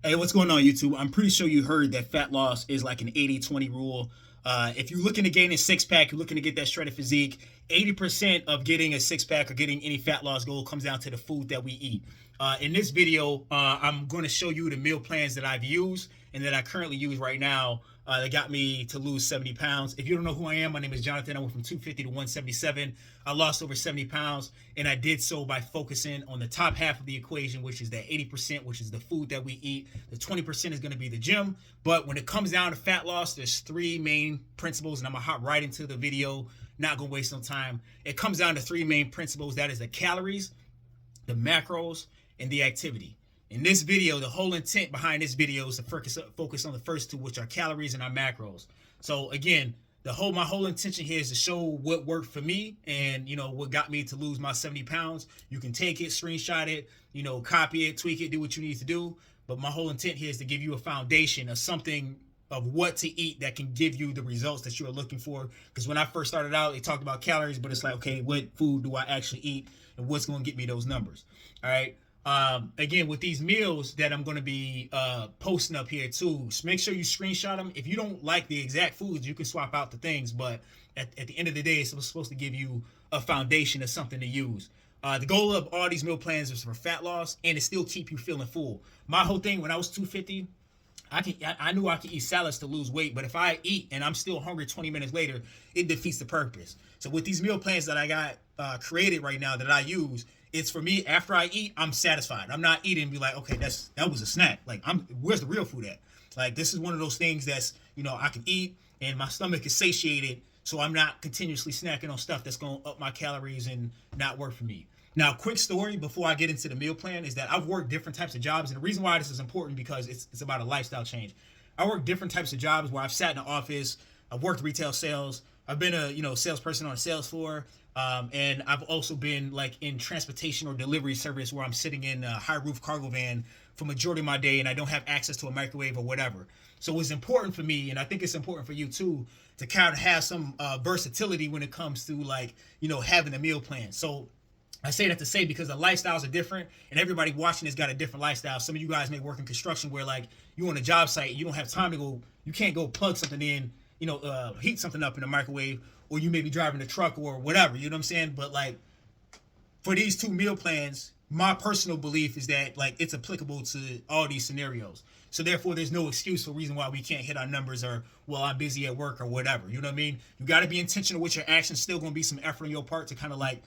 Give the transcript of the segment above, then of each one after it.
Hey, what's going on, YouTube? I'm pretty sure you heard that fat loss is like an 80-20 rule. If you're looking to gain a six pack, you're looking to get that shredded physique, 80% of getting a six pack or getting any fat loss goal comes down to the food that we eat. In this video, I'm going to show you the meal plans that I've used and that I currently use right now that got me to lose 70 pounds. If you don't know who I am, my name is Jonathan. I went from 250 to 177. I lost over 70 pounds, and I did so by focusing on the top half of the equation, which is that 80%, which is the food that we eat. The 20% is going to be the gym. But when it comes down to fat loss, there's three main principles, and I'm going to hop right into the video, not going to waste no time. It comes down to three main principles. That is the calories, the macros, and the activity. In this video, the whole intent behind this video is to focus on the first two, which are calories and our macros. So again, my whole intention here is to show what worked for me and what got me to lose my 70 pounds. You can take it, screenshot it, copy it, tweak it, do what you need to do. But my whole intent here is to give you a foundation of something of what to eat that can give you the results that you are looking for. Because when I first started out, they talked about calories, but it's like, okay, what food do I actually eat and what's going to get me those numbers? All right. Again, with these meals that I'm going to be posting up here too, make sure you screenshot them. If you don't like the exact foods, you can swap out the things. But at the end of the day, it's supposed to give you a foundation of something to use. The goal of all these meal plans is for fat loss and to still keep you feeling full. My whole thing when I was 250, I knew I could eat salads to lose weight, but if I eat and I'm still hungry 20 minutes later, it defeats the purpose. So with these meal plans that I got created right now that I use, it's for me after I eat, I'm satisfied. I'm not eating and be like, okay, that was a snack. Like where's the real food at? Like this is one of those things that's I can eat and my stomach is satiated, so I'm not continuously snacking on stuff that's gonna up my calories and not work for me. Now, quick story before I get into the meal plan is that I've worked different types of jobs, and the reason why this is important because it's about a lifestyle change. I work different types of jobs where I've sat in the office, I've worked retail sales, I've been a salesperson on a sales floor, and I've also been like in transportation or delivery service where I'm sitting in a high roof cargo van for majority of my day, and I don't have access to a microwave or whatever. So it's important for me, and I think it's important for you too, to kind of have some versatility when it comes to like having a meal plan. So I say that to say because the lifestyles are different and everybody watching has got a different lifestyle. Some of you guys may work in construction where like you on a job site, you don't have time to go, you can't go plug something in, heat something up in the microwave, or you may be driving a truck or whatever, you know what I'm saying? But like for these two meal plans, my personal belief is that like it's applicable to all these scenarios. So therefore, there's no excuse for reason why we can't hit our numbers or well, I'm busy at work or whatever. You know what I mean? You got to be intentional with your actions. Still going to be some effort on your part to kind of like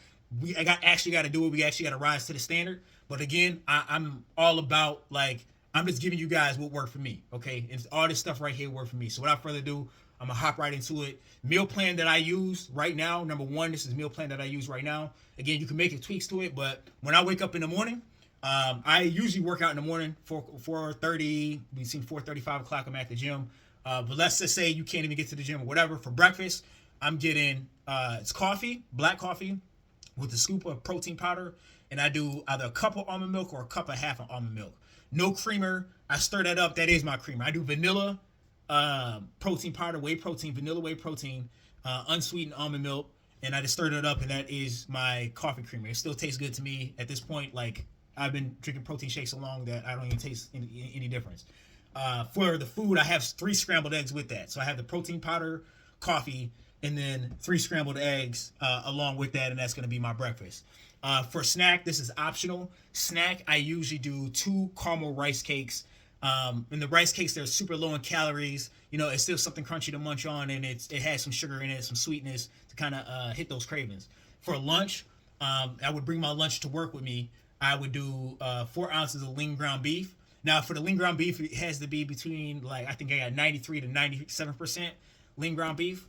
actually got to do it. We actually got to rise to the standard. But again, I'm all about like I'm just giving you guys what worked for me. Okay, and all this stuff right here worked for me. So without further ado, I'm gonna hop right into it. Meal plan that I use right now. Number one, this is meal plan that I use right now. Again, you can make tweaks to it, but when I wake up in the morning, I usually work out in the morning, 4:30, between 4:30, 5 o'clock. I'm at the gym. But let's just say you can't even get to the gym or whatever. For breakfast, I'm getting it's coffee, black coffee, with a scoop of protein powder, and I do either a cup of almond milk or a cup of half of almond milk. No creamer. I stir that up. That is my creamer. I do vanilla protein powder, whey protein, vanilla whey protein, unsweetened almond milk, and I just stirred it up, and that is my coffee creamer. It still tastes good to me at this point. Like I've been drinking protein shakes so long that I don't even taste any difference. For the food, I have 3 scrambled eggs with that. So I have the protein powder, coffee, and then 3 scrambled eggs along with that, and that's going to be my breakfast. For snack, this is optional. Snack, I usually do 2 caramel rice cakes. And the rice cakes, they're super low in calories. It's still something crunchy to munch on, and it has some sugar in it, some sweetness to kind of hit those cravings. For lunch, I would bring my lunch to work with me. I would do 4 ounces of lean ground beef. Now, for the lean ground beef, it has to be between, like, I think I got 93 to 97% lean ground beef.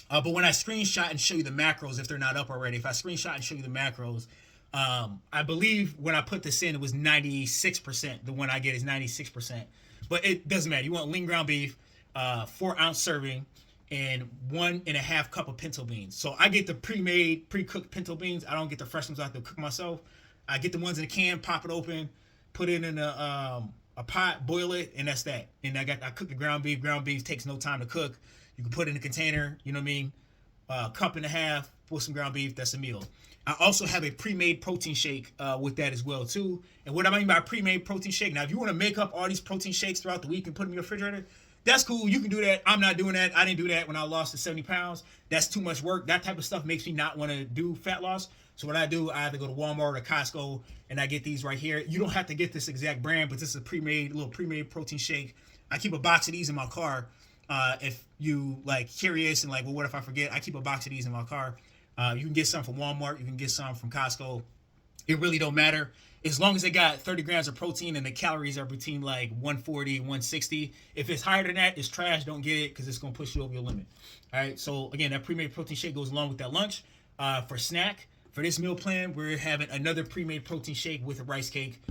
But when I screenshot and show you the macros, if they're not up already, if I screenshot and show you the macros, I believe when I put this in, it was 96%. The one I get is 96%. But it doesn't matter. You want lean ground beef, 4-ounce serving, and 1.5 cup of pinto beans. So I get the pre-made, pre-cooked pinto beans. I don't get the fresh ones I have to cook myself. I get the ones in the can, pop it open, put it in a pot, boil it, and that's that. And I cook the ground beef. Ground beef takes no time to cook. You can put it in a container, you know what I mean? cup and a half with some ground beef. That's a meal. I also have a pre-made protein shake with that as well too. And what I mean by pre-made protein shake, now if you want to make up all these protein shakes throughout the week and put them in your refrigerator, that's cool. You can do that. I'm not doing that. I didn't do that when I lost the 70 pounds. That's too much work. That type of stuff makes me not want to do fat loss. So what I do, I either go to Walmart or Costco and I get these right here. You don't have to get this exact brand, but this is a little pre-made protein shake. I keep a box of these in my car. If you like curious and like, well, what if I forget? I keep a box of these in my car. You can get some from Walmart. You can get some from Costco. It really don't matter. As long as they got 30 grams of protein and the calories are between like 140, 160. If it's higher than that, it's trash. Don't get it because it's going to push you over your limit. All right. So again, that pre-made protein shake goes along with that lunch. For snack, for this meal plan, we're having another pre-made protein shake with a rice cake.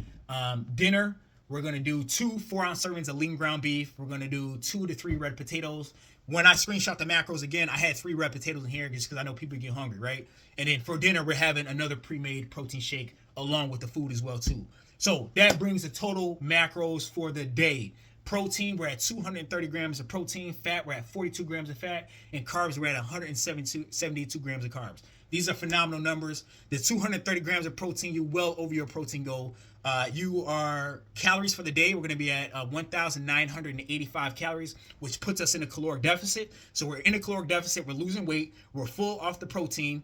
Dinner, we're going to do 2 4-ounce servings of lean ground beef. We're going to do 2 to 3 red potatoes. When I screenshot the macros again, I had 3 red potatoes in here just because I know people get hungry, right? And then for dinner, we're having another pre-made protein shake along with the food as well too. So that brings the total macros for the day. Protein, we're at 230 grams of protein. Fat, we're at 42 grams of fat. And carbs, we're at 172 grams of carbs. These are phenomenal numbers. The 230 grams of protein, you well over your protein goal. You are calories for the day. We're going to be at 1,985 calories, which puts us in a caloric deficit. So we're in a caloric deficit. We're losing weight. We're full off the protein.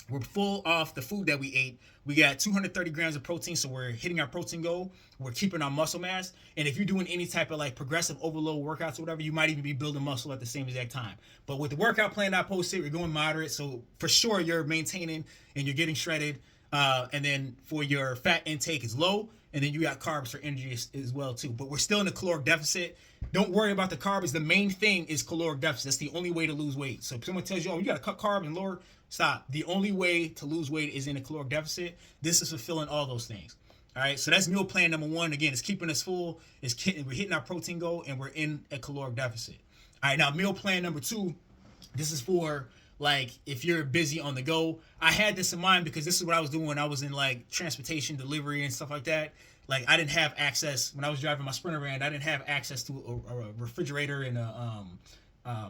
We're full off the food that we ate. We got 230 grams of protein, so we're hitting our protein goal. We're keeping our muscle mass. And if you're doing any type of like progressive overload workouts or whatever, you might even be building muscle at the same exact time. But with the workout plan I posted, we're going moderate. So for sure, you're maintaining and you're getting shredded. And then for your fat intake is low. And then you got carbs for energy as well too. But we're still in a caloric deficit. Don't worry about the carbs. The main thing is caloric deficit. That's the only way to lose weight. So if someone tells you, oh, you got to cut carbs and lower, stop. The only way to lose weight is in a caloric deficit. This is fulfilling all those things. All right. So that's meal plan number 1. Again, it's keeping us full. We're hitting our protein goal and we're in a caloric deficit. All right. Now meal plan number 2. This is for like if you're busy on the go. I had this in mind because this is what I was doing when I was in like transportation, delivery and stuff like that. Like I didn't have access when I was driving my Sprinter van. I didn't have access to a refrigerator and a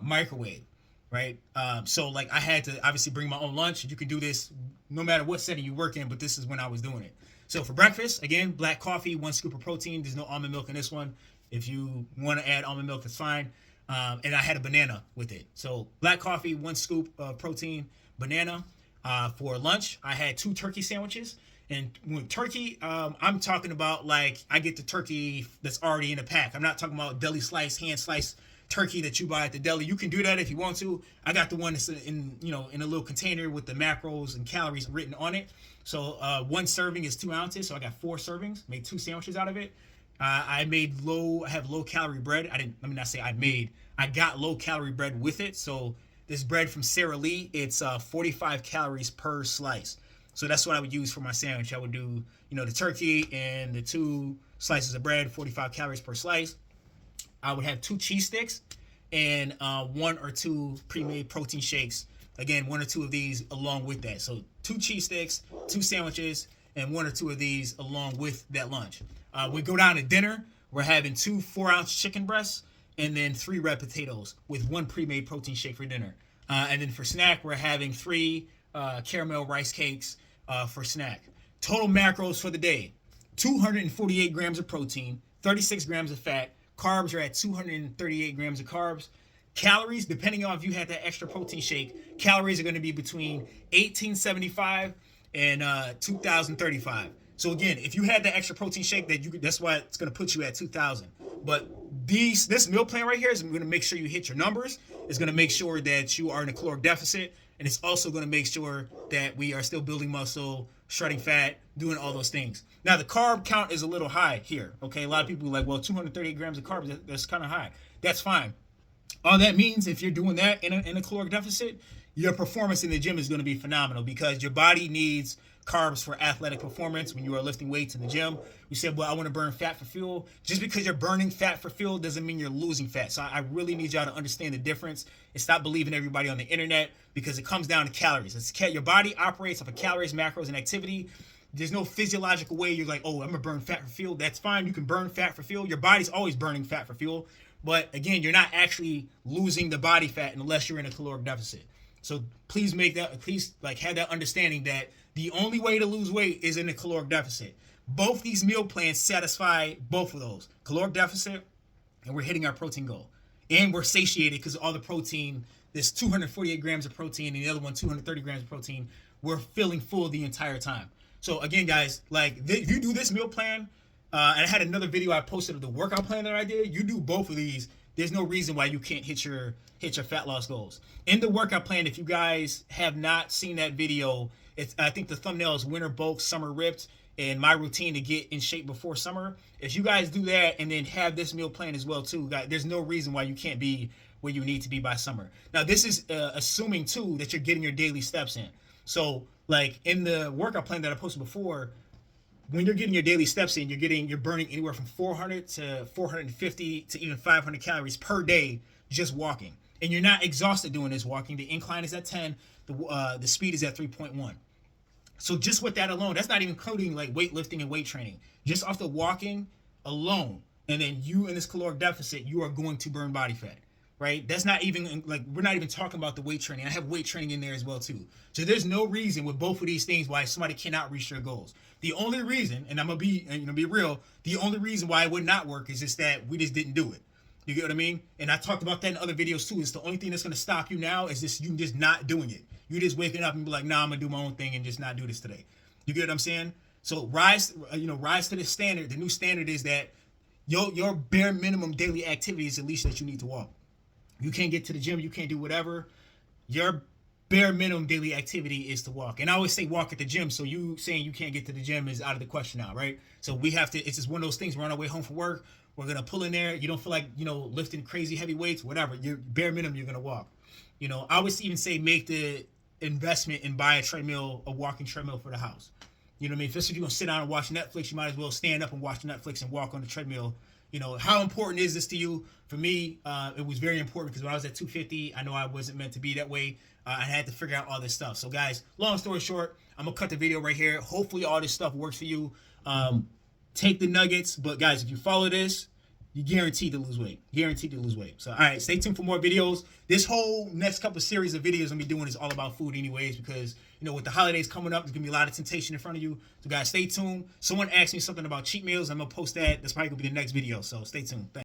microwave, right? So like I had to obviously bring my own lunch. You can do this no matter what setting you work in, but this is when I was doing it. So for breakfast, again, black coffee, 1 scoop of protein. There's no almond milk in this one. If you want to add almond milk, that's fine. And I had a banana with it. So black coffee, 1 scoop of protein, banana. For lunch, I had 2 turkey sandwiches. And with turkey, I'm talking about like I get the turkey that's already in a pack. I'm not talking about deli slice, hand sliced turkey that you buy at the deli. You can do that if you want to. I got the one that's in a little container with the macros and calories written on it. So 1 serving is 2 ounces. So I got 4 servings. Made 2 sandwiches out of it. I have low calorie bread. I got low calorie bread with it. So this bread from Sara Lee, it's 45 calories per slice. So that's what I would use for my sandwich. I would do, the turkey and the 2 slices of bread, 45 calories per slice. I would have 2 cheese sticks and 1 or 2 pre-made protein shakes. Again, 1 or 2 of these along with that. So 2 cheese sticks, 2 sandwiches, and 1 or 2 of these along with that lunch. We go down to dinner. We're having 2 4-ounce chicken breasts and then 3 red potatoes with 1 pre-made protein shake for dinner. And then for snack, we're having 3 caramel rice cakes for snack. Total macros for the day: 248 grams of protein, 36 grams of fat. Carbs are at 238 grams of carbs. Calories, depending on if you had that extra protein shake, calories are going to be between 1875 and 2035. So again, if you had that extra protein shake, that's why it's going to put you at 2000. But this meal plan right here is going to make sure you hit your numbers. It's going to make sure that you are in a caloric deficit. And it's also going to make sure that we are still building muscle, shredding fat, doing all those things. Now, the carb count is a little high here. Okay, a lot of people are like, well, 238 grams of carbs, that's kind of high. That's fine. All that means, if you're doing that in a caloric deficit, your performance in the gym is going to be phenomenal because your body needs carbs for athletic performance. When you are lifting weights in the gym, you said, well, I want to burn fat for fuel. Just because you're burning fat for fuel doesn't mean you're losing fat. So I really need y'all to understand the difference and stop believing everybody on the internet, because it comes down to calories. Your body operates off of calories, macros, and activity. There's no physiological way you're like, oh, I'm going to burn fat for fuel. That's fine. You can burn fat for fuel. Your body's always burning fat for fuel. But again, you're not actually losing the body fat unless you're in a caloric deficit. So please like have that understanding that the only way to lose weight is in a caloric deficit. Both these meal plans satisfy both of those caloric deficit, and we're hitting our protein goal, and we're satiated because all the protein. This 248 grams of protein, and the other one 230 grams of protein. We're feeling full the entire time. So again, guys, like if you do this meal plan, and I had another video I posted of the workout plan that I did. You do both of these. There's no reason why you can't hit your fat loss goals. In the workout plan, if you guys have not seen that video, I think the thumbnail is winter bulk, summer ripped, and my routine to get in shape before summer. If you guys do that and then have this meal plan as well too, guys, there's no reason why you can't be where you need to be by summer. Now, this is assuming too that you're getting your daily steps in. So, like in the workout plan that I posted before, when you're getting your daily steps in, you're burning anywhere from 400 to 450 to even 500 calories per day just walking, and you're not exhausted doing this walking. The incline is at 10, the speed is at 3.1. So just with that alone, that's not even including like weightlifting and weight training. Just off the walking alone, and then you in this caloric deficit, you are going to burn body fat. Right? That's not even like we're not even talking about the weight training. I have weight training in there as well too. So there's no reason with both of these things why somebody cannot reach their goals. The only reason, and I'm gonna be real, the only reason why it would not work is just that we just didn't do it. You get what I mean? And I talked about that in other videos too. It's the only thing that's gonna stop you now is just you just not doing it. You just waking up and be like, nah, I'm gonna do my own thing and just not do this today. You get what I'm saying? So rise to the standard. The new standard is that your bare minimum daily activity is at least that you need to walk. You can't get to the gym, you can't do whatever. Your bare minimum daily activity is to walk. And I always say walk at the gym, so you saying you can't get to the gym is out of the question now, right? So we have to, it's just one of those things, we're on our way home from work, we're going to pull in there, you don't feel like, lifting crazy heavy weights, whatever, your bare minimum, you're going to walk. I always even say make the investment and buy a walking treadmill for the house. You know what I mean? If you're going to sit down and watch Netflix, you might as well stand up and watch Netflix and walk on the treadmill. How important is this to you? For me, it was very important because when I was at 250, I know I wasn't meant to be that way. I had to figure out all this stuff. So guys, long story short, I'm going to cut the video right here. Hopefully all this stuff works for you. Take the nuggets. But guys, if you follow this, you're guaranteed to lose weight. Guaranteed to lose weight. So, all right, stay tuned for more videos. This whole next couple of series of videos I'm going to be doing is all about food anyways because, with the holidays coming up, there's going to be a lot of temptation in front of you. So, guys, stay tuned. Someone asked me something about cheat meals. I'm going to post that. That's probably going to be the next video. So, stay tuned. Thanks.